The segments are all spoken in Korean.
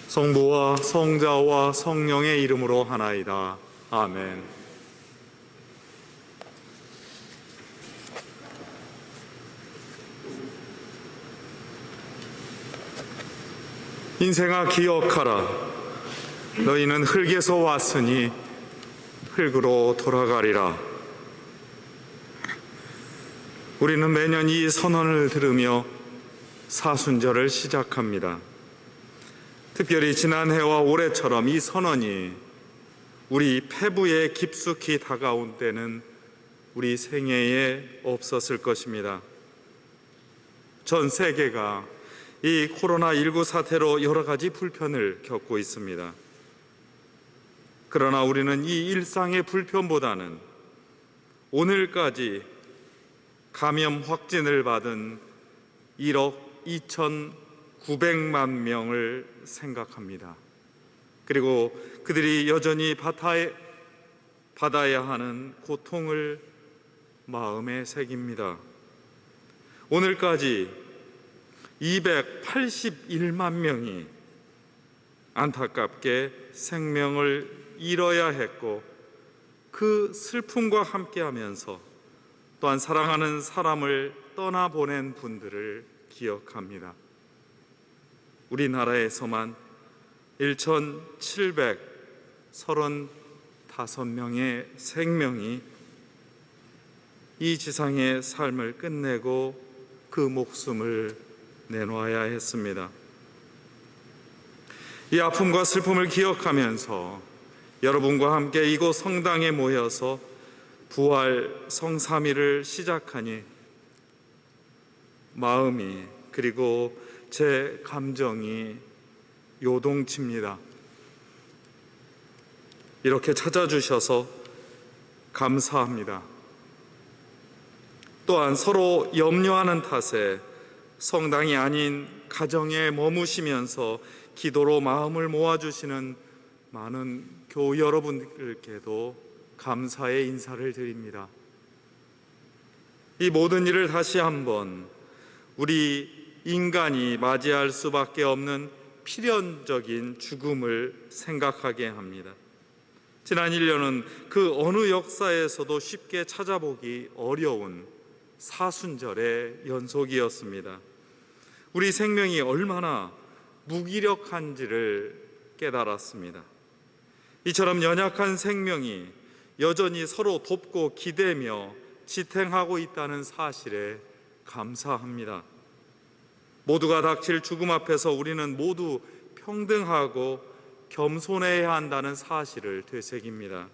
성부와 성자와 성령의 이름으로 하나이다. 아멘. 인생아 기억하라. 너희는 흙에서 왔으니 흙으로 돌아가리라. 우리는 매년 이 선언을 들으며 사순절을 시작합니다. 특별히 지난해와 올해처럼 이 선언이 우리 폐부에 깊숙이 다가온 때는 우리 생애에 없었을 것입니다. 전 세계가 이 코로나19 사태로 여러 가지 불편을 겪고 있습니다. 그러나 우리는 이 일상의 불편보다는 오늘까지 감염 확진을 받은 1억 2,900만 명을 생각합니다. 그리고 그들이 여전히 받아야 하는 고통을 마음에 새깁니다. 오늘까지 281만 명이 안타깝게 생명을 잃어야 했고, 그 슬픔과 함께하면서 또한 사랑하는 사람을 떠나보낸 분들을 기억합니다. 우리나라에서만 1,735명의 생명이 이 지상의 삶을 끝내고 그 목숨을 내놓아야 했습니다. 이 아픔과 슬픔을 기억하면서 여러분과 함께 이곳 성당에 모여서 부활 성삼위를 시작하니 마음이, 그리고 제 감정이 요동칩니다. 이렇게 찾아주셔서 감사합니다. 또한 서로 염려하는 탓에 성당이 아닌 가정에 머무시면서 기도로 마음을 모아주시는 많은 교우 여러분들께도 감사의 인사를 드립니다. 이 모든 일을 다시 한번 우리 인간이 맞이할 수밖에 없는 필연적인 죽음을 생각하게 합니다. 지난 1년은 그 어느 역사에서도 쉽게 찾아보기 어려운 사순절의 연속이었습니다. 우리 생명이 얼마나 무기력한지를 깨달았습니다. 이처럼 연약한 생명이 여전히 서로 돕고 기대며 지탱하고 있다는 사실에 감사합니다. 모두가 닥칠 죽음 앞에서 우리는 모두 평등하고 겸손해야 한다는 사실을 되새깁니다.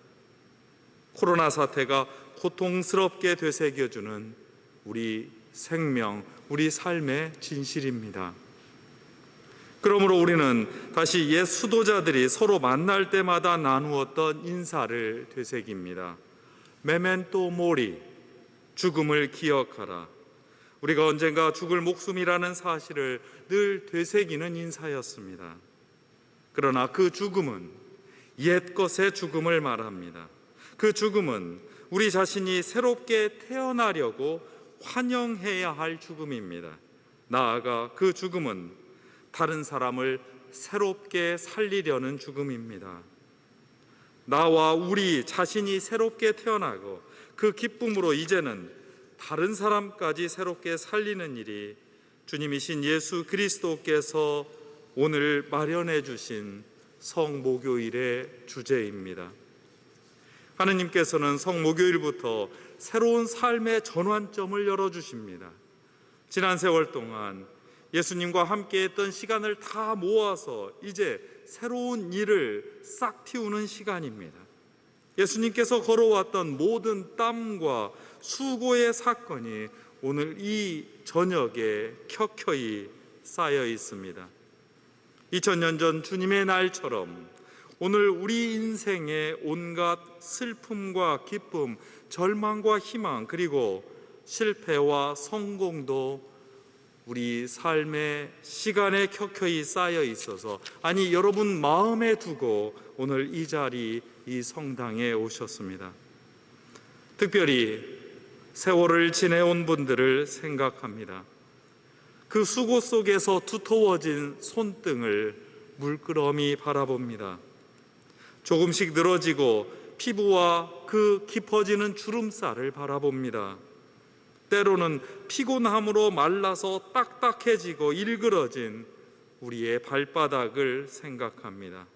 코로나 사태가 고통스럽게 되새겨주는 우리 생명, 우리 삶의 진실입니다. 그러므로 우리는 다시 옛 수도자들이 서로 만날 때마다 나누었던 인사를 되새깁니다. 메멘토 모리, 죽음을 기억하라. 우리가 언젠가 죽을 목숨이라는 사실을 늘 되새기는 인사였습니다. 그러나 그 죽음은 옛것의 죽음을 말합니다. 그 죽음은 우리 자신이 새롭게 태어나려고 환영해야 할 죽음입니다. 나아가 그 죽음은 다른 사람을 새롭게 살리려는 죽음입니다. 나와 우리 자신이 새롭게 태어나고 그 기쁨으로 이제는 다른 사람까지 새롭게 살리는 일이 주님이신 예수 그리스도께서 오늘 마련해 주신 성목요일의 주제입니다. 하느님께서는 성목요일부터 새로운 삶의 전환점을 열어주십니다. 지난 세월 동안 예수님과 함께했던 시간을 다 모아서 이제 새로운 일을 싹 틔우는 시간입니다. 예수님께서 걸어왔던 모든 땀과 수고의 사건이 오늘 이 저녁에 켜켜이 쌓여 있습니다. 2000년 전 주님의 날처럼 오늘 우리 인생의 온갖 슬픔과 기쁨, 절망과 희망, 그리고 실패와 성공도 우리 삶의 시간에 켜켜이 쌓여 있어서, 아니 여러분 마음에 두고 오늘 이 자리, 이 성당에 오셨습니다. 특별히 세월을 지내온 분들을 생각합니다. 그 수고 속에서 두터워진 손등을 물끄러미 바라봅니다. 조금씩 늘어지고 피부와 그 깊어지는 주름살을 바라봅니다. 때로는 피곤함으로 말라서 딱딱해지고 일그러진 우리의 발바닥을 생각합니다.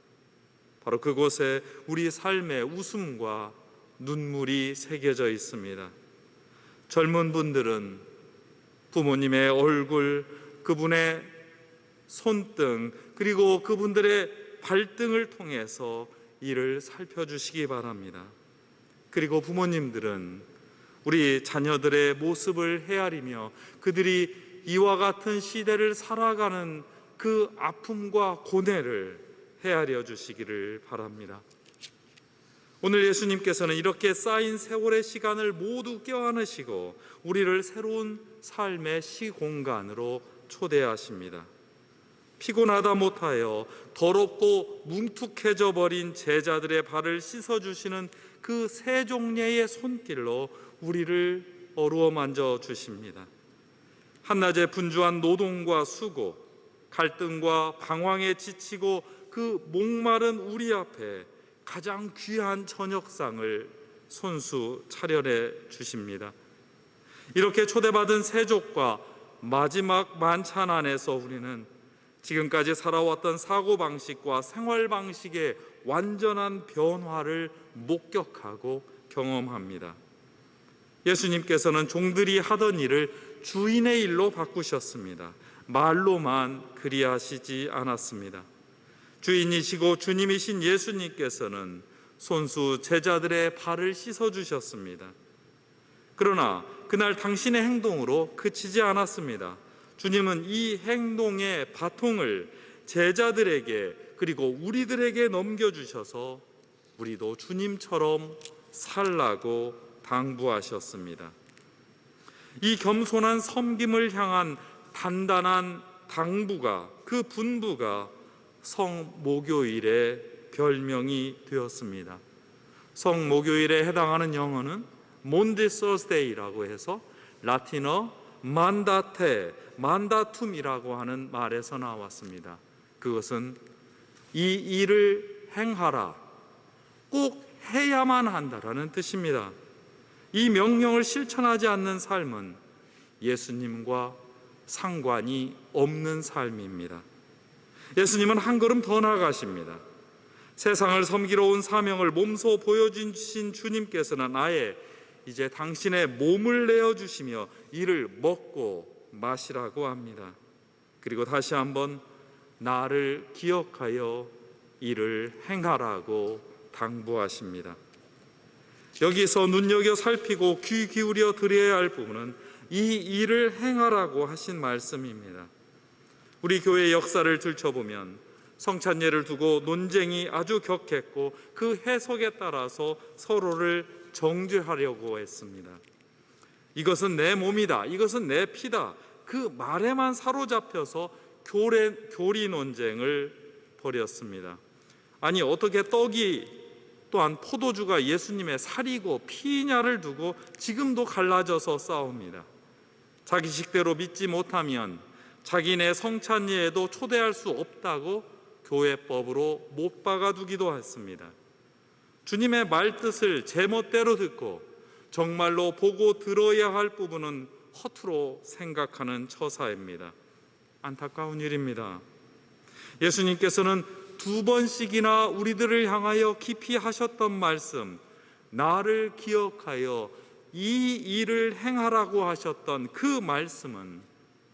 바로 그곳에 우리 삶의 웃음과 눈물이 새겨져 있습니다. 젊은 분들은 부모님의 얼굴, 그분의 손등, 그리고 그분들의 발등을 통해서 이를 살펴주시기 바랍니다. 그리고 부모님들은 우리 자녀들의 모습을 헤아리며 그들이 이와 같은 시대를 살아가는 그 아픔과 고뇌를 헤아려 주시기를 바랍니다. 오늘 예수님께서는 이렇게 쌓인 세월의 시간을 모두 껴안으시고 우리를 새로운 삶의 시공간으로 초대하십니다. 피곤하다 못하여 더럽고 뭉툭해져 버린 제자들의 발을 씻어주시는 그 세종례의 손길로 우리를 어루어 만져 주십니다. 한낮에 분주한 노동과 수고, 갈등과 방황에 지치고 그 목마른 우리 앞에 가장 귀한 저녁상을 손수 차려내 주십니다. 이렇게 초대받은 세족과 마지막 만찬 안에서 우리는 지금까지 살아왔던 사고방식과 생활방식의 완전한 변화를 목격하고 경험합니다. 예수님께서는 종들이 하던 일을 주인의 일로 바꾸셨습니다. 말로만 그리하시지 않았습니다. 주인이시고 주님이신 예수님께서는 손수 제자들의 발을 씻어주셨습니다. 그러나 그날 당신의 행동으로 그치지 않았습니다. 주님은 이 행동의 바통을 제자들에게 그리고 우리들에게 넘겨주셔서 우리도 주님처럼 살라고 당부하셨습니다. 이 겸손한 섬김을 향한 단단한 당부가, 그 분부가 성목요일의 별명이 되었습니다. 성목요일에 해당하는 영어는 몬디서스데이라고 해서 라틴어 만다테, 만다툼이라고 하는 말에서 나왔습니다. 그것은 이 일을 행하라, 꼭 해야만 한다라는 뜻입니다. 이 명령을 실천하지 않는 삶은 예수님과 상관이 없는 삶입니다. 예수님은 한 걸음 더 나아가십니다. 세상을 섬기러 온 사명을 몸소 보여주신 주님께서는 아예 이제 당신의 몸을 내어주시며 이를 먹고 마시라고 합니다. 그리고 다시 한번 나를 기억하여 이를 행하라고 당부하십니다. 여기서 눈여겨 살피고 귀 기울여 드려야 할 부분은 이 일을 행하라고 하신 말씀입니다. 우리 교회의 역사를 들춰보면 성찬예를 두고 논쟁이 아주 격했고 그 해석에 따라서 서로를 정죄하려고 했습니다. 이것은 내 몸이다, 이것은 내 피다, 그 말에만 사로잡혀서 교리 논쟁을 벌였습니다. 아니 어떻게 떡이 또한 포도주가 예수님의 살이고 피냐를 두고 지금도 갈라져서 싸웁니다. 자기 식대로 믿지 못하면 자기네 성찬예에도 초대할 수 없다고 교회법으로 못 박아두기도 했습니다. 주님의 말뜻을 제멋대로 듣고 정말로 보고 들어야 할 부분은 허투루 생각하는 처사입니다. 안타까운 일입니다. 예수님께서는 2번씩이나 우리들을 향하여 깊이 하셨던 말씀, 나를 기억하여 이 일을 행하라고 하셨던 그 말씀은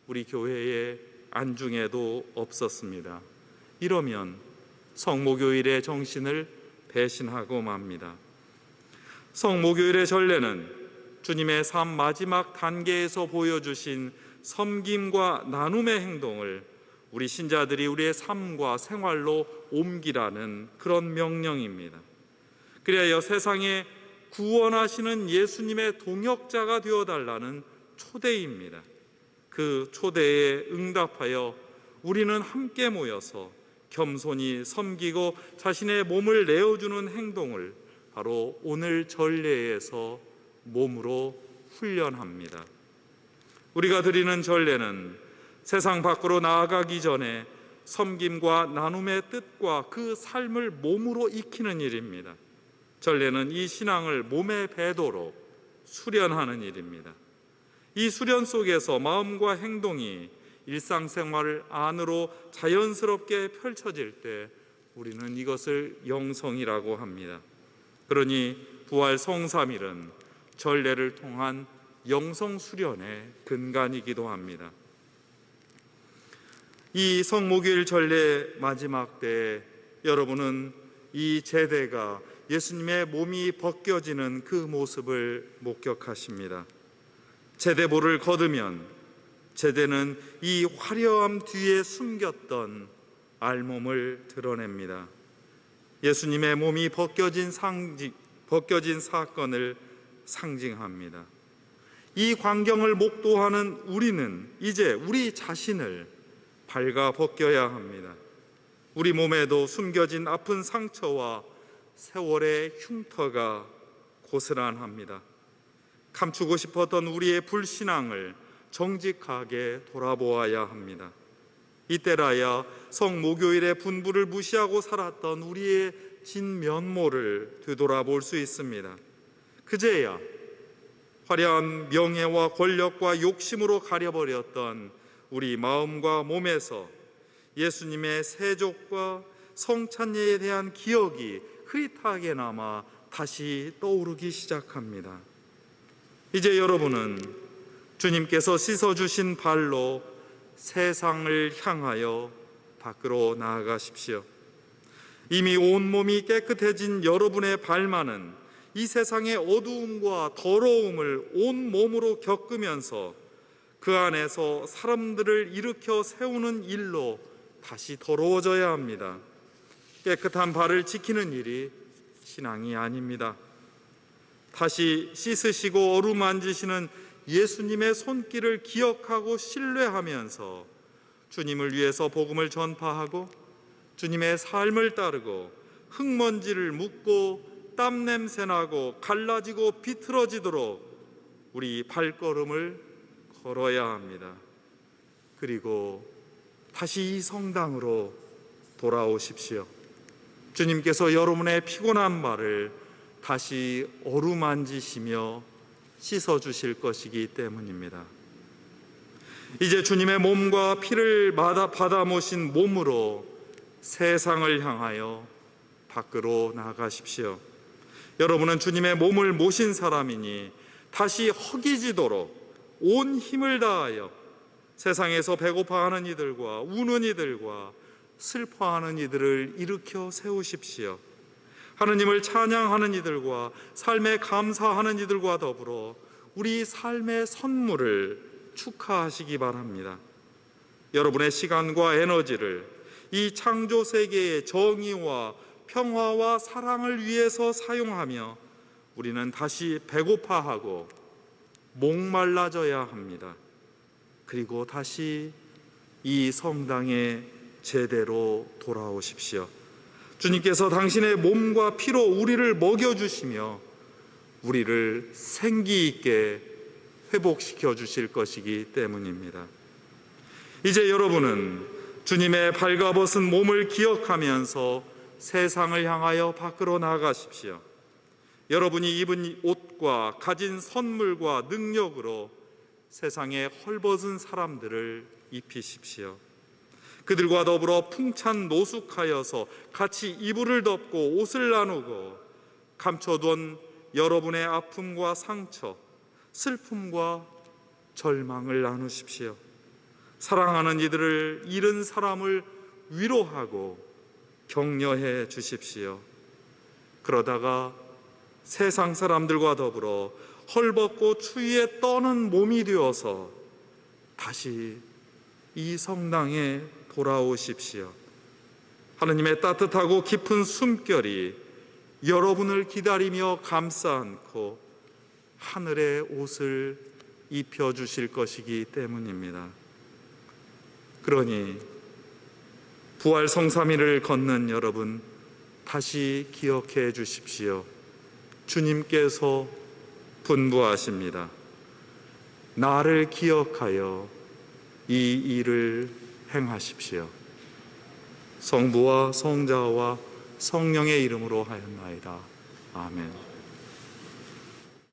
우리 교회의 안중에도 없었습니다. 이러면 성목요일의 정신을 배신하고 맙니다. 성목요일의 전례는 주님의 삶 마지막 단계에서 보여주신 섬김과 나눔의 행동을 우리 신자들이 우리의 삶과 생활로 옮기라는 그런 명령입니다. 그리하여 세상에 구원하시는 예수님의 동역자가 되어달라는 초대입니다. 그 초대에 응답하여 우리는 함께 모여서 겸손히 섬기고 자신의 몸을 내어주는 행동을 바로 오늘 전례에서 몸으로 훈련합니다. 우리가 드리는 전례는 세상 밖으로 나아가기 전에 섬김과 나눔의 뜻과 그 삶을 몸으로 익히는 일입니다. 전례는 이 신앙을 몸에 배도록 수련하는 일입니다. 이 수련 속에서 마음과 행동이 일상생활 안으로 자연스럽게 펼쳐질 때 우리는 이것을 영성이라고 합니다. 그러니 부활 성삼일은 전례를 통한 영성 수련의 근간이기도 합니다. 이 성목요일 전례 마지막 때에 여러분은 이 제대가 예수님의 몸이 벗겨지는 그 모습을 목격하십니다. 제대볼을 거두면 제대는 이 화려함 뒤에 숨겼던 알몸을 드러냅니다. 예수님의 몸이 벗겨진 사건을 상징합니다. 이 광경을 목도하는 우리는 이제 우리 자신을 발가 벗겨야 합니다. 우리 몸에도 숨겨진 아픈 상처와 세월의 흉터가 고스란합니다. 감추고 싶었던 우리의 불신앙을 정직하게 돌아보아야 합니다. 이때라야 성목요일의 분부를 무시하고 살았던 우리의 진면모를 되돌아볼 수 있습니다. 그제야 화려한 명예와 권력과 욕심으로 가려버렸던 우리 마음과 몸에서 예수님의 세족과 성찬예에 대한 기억이 흐릿하게나마 다시 떠오르기 시작합니다. 이제 여러분은 주님께서 씻어주신 발로 세상을 향하여 밖으로 나아가십시오. 이미 온몸이 깨끗해진 여러분의 발만은 이 세상의 어두움과 더러움을 온몸으로 겪으면서 그 안에서 사람들을 일으켜 세우는 일로 다시 더러워져야 합니다. 깨끗한 발을 지키는 일이 신앙이 아닙니다. 다시 씻으시고 어루만지시는 예수님의 손길을 기억하고 신뢰하면서 주님을 위해서 복음을 전파하고 주님의 삶을 따르고 흙먼지를 묻고 땀냄새 나고 갈라지고 비틀어지도록 우리 발걸음을 걸어야 합니다. 그리고 다시 이 성당으로 돌아오십시오. 주님께서 여러분의 피곤한 발을 다시 어루만지시며 씻어주실 것이기 때문입니다. 이제 주님의 몸과 피를 받아 모신 몸으로 세상을 향하여 밖으로 나가십시오. 여러분은 주님의 몸을 모신 사람이니 다시 허기지도록 온 힘을 다하여 세상에서 배고파하는 이들과 우는 이들과 슬퍼하는 이들을 일으켜 세우십시오. 하느님을 찬양하는 이들과 삶에 감사하는 이들과 더불어 우리 삶의 선물을 축하하시기 바랍니다. 여러분의 시간과 에너지를 이 창조 세계의 정의와 평화와 사랑을 위해서 사용하며 우리는 다시 배고파하고 목말라져야 합니다. 그리고 다시 이 성당에 제대로 돌아오십시오. 주님께서 당신의 몸과 피로 우리를 먹여주시며 우리를 생기 있게 회복시켜 주실 것이기 때문입니다. 이제 여러분은 주님의 발가벗은 몸을 기억하면서 세상을 향하여 밖으로 나가십시오. 여러분이 입은 옷과 가진 선물과 능력으로 세상에 헐벗은 사람들을 입히십시오. 그들과 더불어 풍찬 노숙하여서 같이 이불을 덮고 옷을 나누고 감춰둔 여러분의 아픔과 상처, 슬픔과 절망을 나누십시오. 사랑하는 이들을 잃은 사람을 위로하고 격려해 주십시오. 그러다가 세상 사람들과 더불어 헐벗고 추위에 떠는 몸이 되어서 다시 이 성당에 돌아오십시오. 하느님의 따뜻하고 깊은 숨결이 여러분을 기다리며 감싸 안고 하늘의 옷을 입혀주실 것이기 때문입니다. 그러니 부활 성삼일을 걷는 여러분, 다시 기억해 주십시오. 주님께서 분부하십니다. 나를 기억하여 이 일을 행하십시오. 성부와 성자와 성령의 이름으로 하였나이다. 아멘.